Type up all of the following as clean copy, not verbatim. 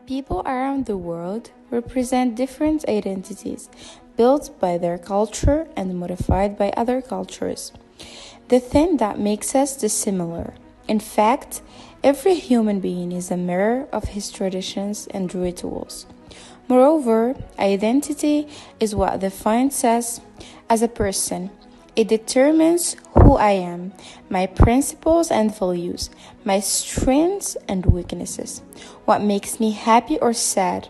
People around the world represent different identities built by their culture and modified by other cultures. The thing that makes us dissimilar. In fact, every human being is a mirror of his traditions and rituals. Moreover, identity is what defines us as a person. It determines who I am, my principles and values, my strengths and weaknesses, what makes me happy or sad.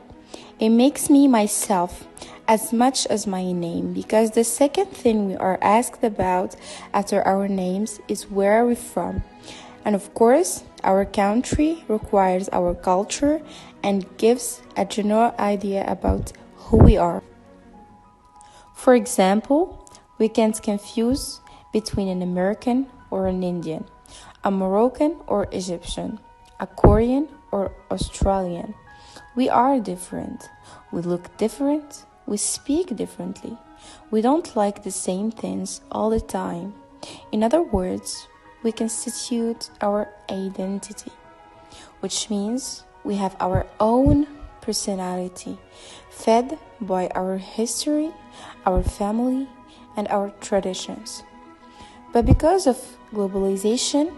It makes me myself as much as my name, because the second thing we are asked about after our names is where are we from. And of course, our country requires our culture and gives a general idea about who we are. For example, we can't confuse between an American or an Indian, a Moroccan or Egyptian, a Korean or Australian. We are different. We look different. We speak differently. We don't like the same things all the time. In other words, we constitute our identity, which means we have our own personality, fed by our history, our family, and our traditions. But because of globalization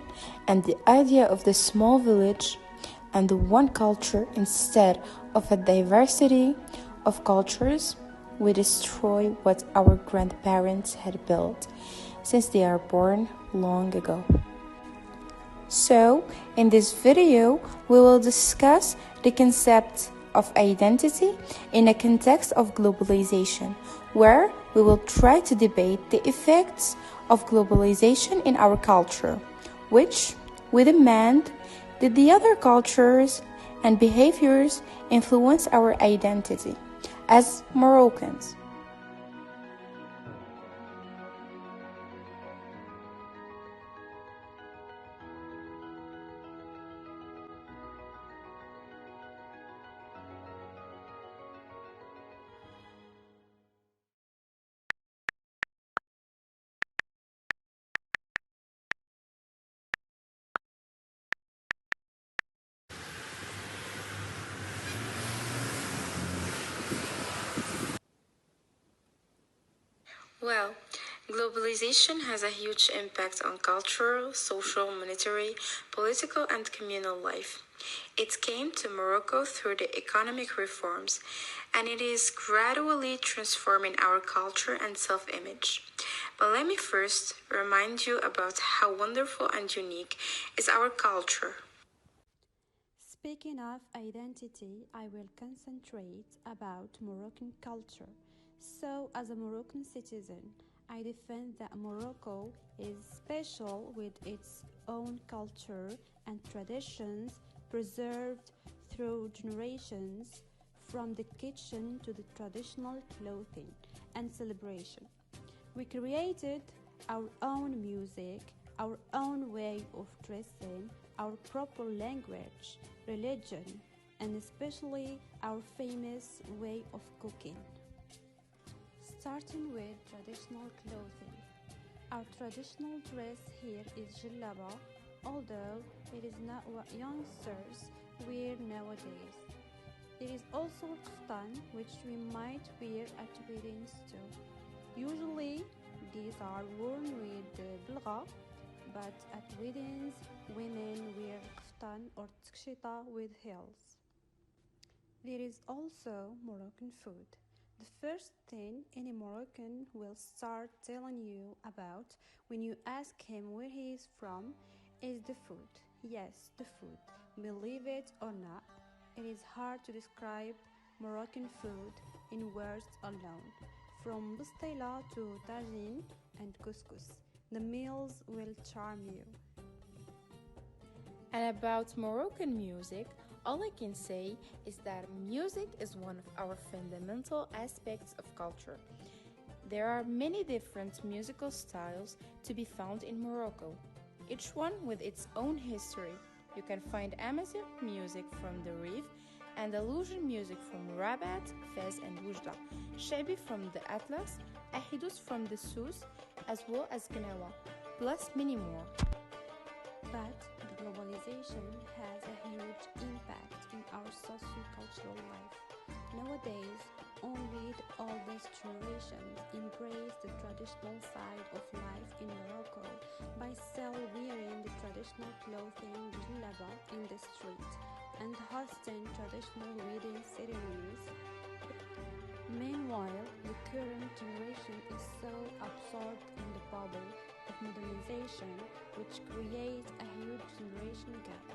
and the idea of the small village and the one culture instead of a diversity of cultures, we destroy what our grandparents had built since they are born long ago. So, in this video, we will discuss the concept of identity in a context of globalization, where we will try to debate the effects of globalization in our culture, which we demand that the other cultures and behaviors influence our identity as Moroccans. Well, globalization has a huge impact on cultural, social, monetary, political, and communal life. It came to Morocco through the economic reforms, and it is gradually transforming our culture and self-image. But let me first remind you about how wonderful and unique is our culture. Speaking of identity, I will concentrate about Moroccan culture. So, as a Moroccan citizen, I defend that Morocco is special with its own culture and traditions preserved through generations, from the kitchen to the traditional clothing and celebration. We created our own music, our own way of dressing, our proper language, religion, and especially our famous way of cooking. Starting with traditional clothing. Our traditional dress here is jellaba, although it is not what youngsters wear nowadays. There is also kaftan, which we might wear at weddings too. Usually, these are worn with bilgha, but at weddings, women wear kaftan or tskshita with heels. There is also Moroccan food. The first thing any Moroccan will start telling you about when you ask him where he is from is the food. Yes, the food. Believe it or not, it is hard to describe Moroccan food in words alone. From bistela to tagine and couscous, the meals will charm you. And about Moroccan music, all I can say is that music is one of our fundamental aspects of culture. There are many different musical styles to be found in Morocco, each one with its own history. You can find Amazigh music from the Rif, Andalusian music from Rabat, Fez and Oujda, Shabi from the Atlas, Ahidus from the Souss, as well as Gnawa, plus many more. But the globalization globalization has a huge impact in our socio-cultural life. Nowadays, only the oldest generation embrace the traditional side of life in Morocco by still wearing the traditional clothing jilaba in the street and hosting traditional wedding ceremonies. Meanwhile, the current generation is so absorbed in the bubble of modernization, which creates a huge generation gap.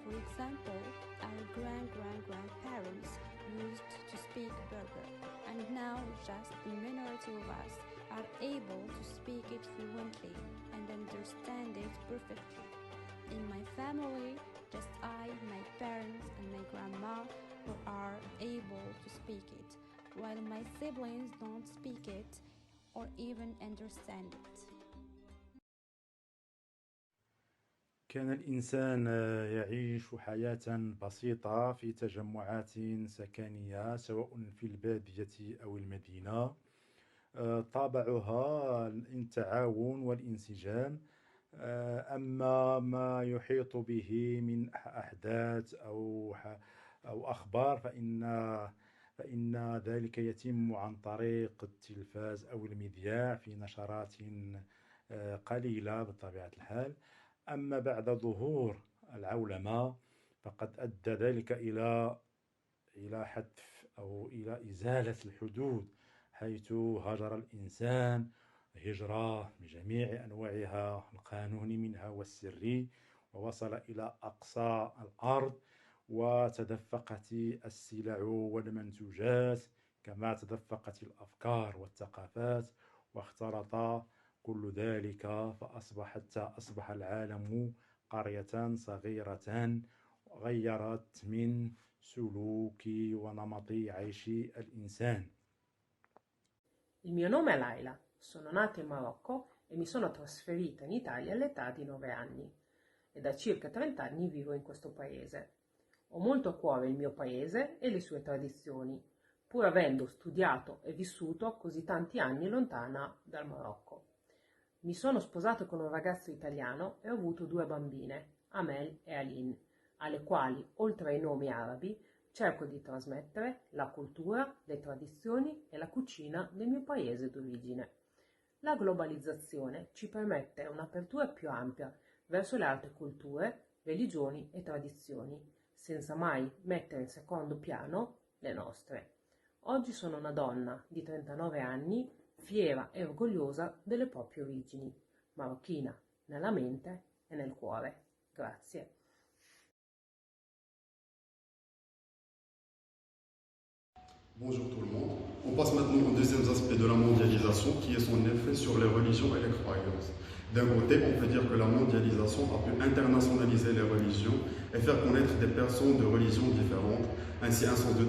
For example, our grandparents used to speak Berber, and now just a minority of us are able to speak it fluently and understand it perfectly. In my family, just I, my parents, and my grandma who are able to speak it, while my siblings don't speak it or even understand it. كان الإنسان يعيش حياة بسيطة في تجمعات سكنية سواء في البادية أو المدينة. طابعها التعاون والانسجام. أما ما يحيط به من أحداث أو أخبار فإن ذلك يتم عن طريق التلفاز أو المذياع في نشرات قليلة بطبيعة الحال. أما بعد ظهور العولمة فقد أدى ذلك إلى حذف أو إلى إزالة الحدود، حيث هاجر الإنسان هجرة بجميع أنواعها القانوني منها والسري، ووصل إلى أقصى الأرض، وتدفقت السلع والمنتوجات كما تدفقت الأفكار والثقافات، واختلط كل ذلك فأصبح العالم قرية صغيرة غيرت من سلوك ونمط عيش الإنسان. Il mio nome è Laila, sono nata in Marocco e mi sono trasferita in Italia all'età di 9 anni e da circa 30 anni vivo in questo paese. Ho molto a cuore il mio paese e le sue tradizioni, pur avendo studiato e vissuto così tanti anni lontana dal Marocco. Mi sono sposato con un ragazzo italiano e ho avuto 2 bambine, Amel e Aline, alle quali, oltre ai nomi arabi, cerco di trasmettere la cultura, le tradizioni e la cucina del mio paese d'origine. La globalizzazione ci permette un'apertura più ampia verso le altre culture, religioni e tradizioni, senza mai mettere in secondo piano le nostre. Oggi sono una donna di 39 anni, fiera e orgogliosa delle proprie origini, marocchina nella mente e nel cuore. Grazie. Bonjour tout le monde. On passe maintenant au deuxième aspect de la mondialisation qui est son effet sur les religions et les croyances. D'un côté, on peut dire que la mondialisation a pu internationaliser les religions et faire connaître des personnes de religions différentes. Ainsi, un sens de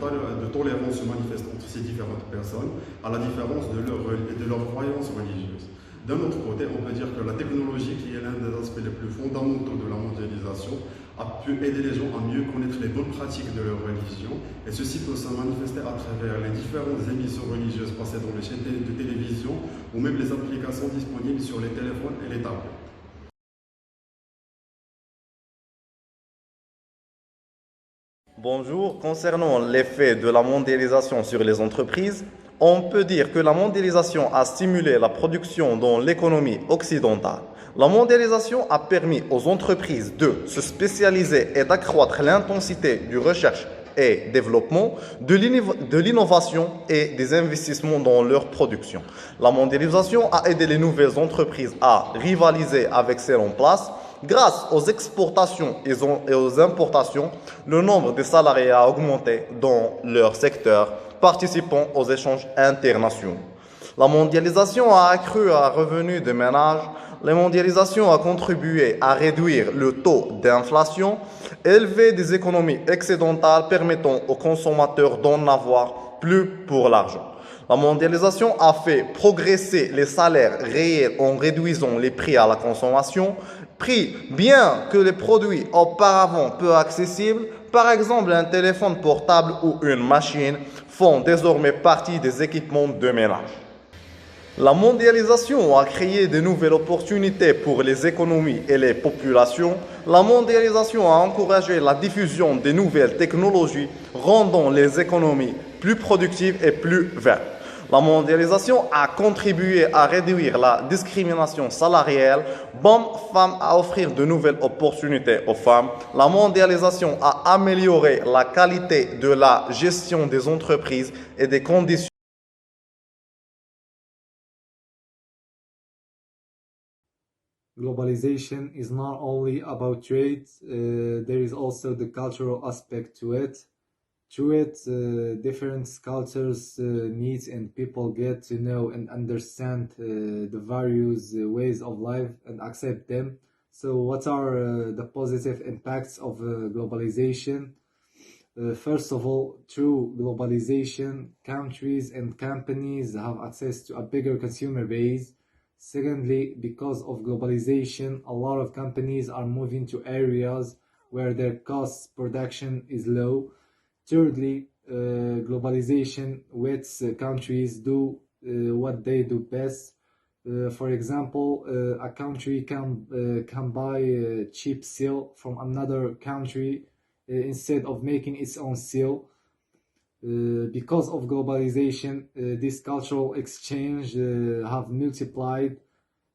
tolérance se manifeste entre ces différentes personnes à la différence de leurs croyances religieuses. D'un autre côté, on peut dire que la technologie, qui est l'un des aspects les plus fondamentaux de la mondialisation, a pu aider les gens à mieux connaître les bonnes pratiques de leur religion, et ceci peut se manifester à travers les différentes émissions religieuses passées dans les chaînes de télévision ou même les applications disponibles sur les téléphones et les tablettes. Bonjour, concernant l'effet de la mondialisation sur les entreprises, on peut dire que la mondialisation a stimulé la production dans l'économie occidentale. La mondialisation a permis aux entreprises de se spécialiser et d'accroître l'intensité du recherche et développement, de l'innovation et des investissements dans leur production. La mondialisation a aidé les nouvelles entreprises à rivaliser avec celles en place. Grâce aux exportations et aux importations, le nombre de salariés a augmenté dans leur secteur, participant aux échanges internationaux. La mondialisation a accru à revenus des ménages. La mondialisation a contribué à réduire le taux d'inflation, élever des économies excédentales permettant aux consommateurs d'en avoir plus pour l'argent. La mondialisation a fait progresser les salaires réels en réduisant les prix à la consommation, prix bien que les produits auparavant peu accessibles, par exemple un téléphone portable ou une machine, font désormais partie des équipements de ménage. La mondialisation a créé de nouvelles opportunités pour les économies et les populations. La mondialisation a encouragé la diffusion de nouvelles technologies, rendant les économies plus productives et plus vertes. La mondialisation a contribué à réduire la discrimination salariale, femmes à offrir de nouvelles opportunités aux femmes. La mondialisation a amélioré la qualité de la gestion des entreprises et des conditions. Globalization is not only about trade, there is also the cultural aspect to it. Through it, different cultures, needs, and people get to know and understand the various ways of life and accept them. So, what are the positive impacts of globalization? First of all, through globalization, countries and companies have access to a bigger consumer base. Secondly, because of globalization, a lot of companies are moving to areas where their cost production is low. Thirdly, globalization lets countries do what they do best. For example, a country can buy cheap steel from another country instead of making its own steel. Because of globalization, this cultural exchange have multiplied.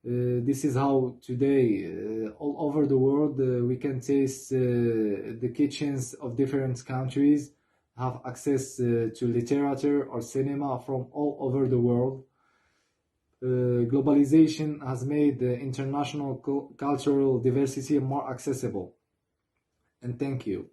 This is how today, all over the world, we can taste the kitchens of different countries, have access to literature or cinema from all over the world. Globalization has made international cultural diversity more accessible. And thank you.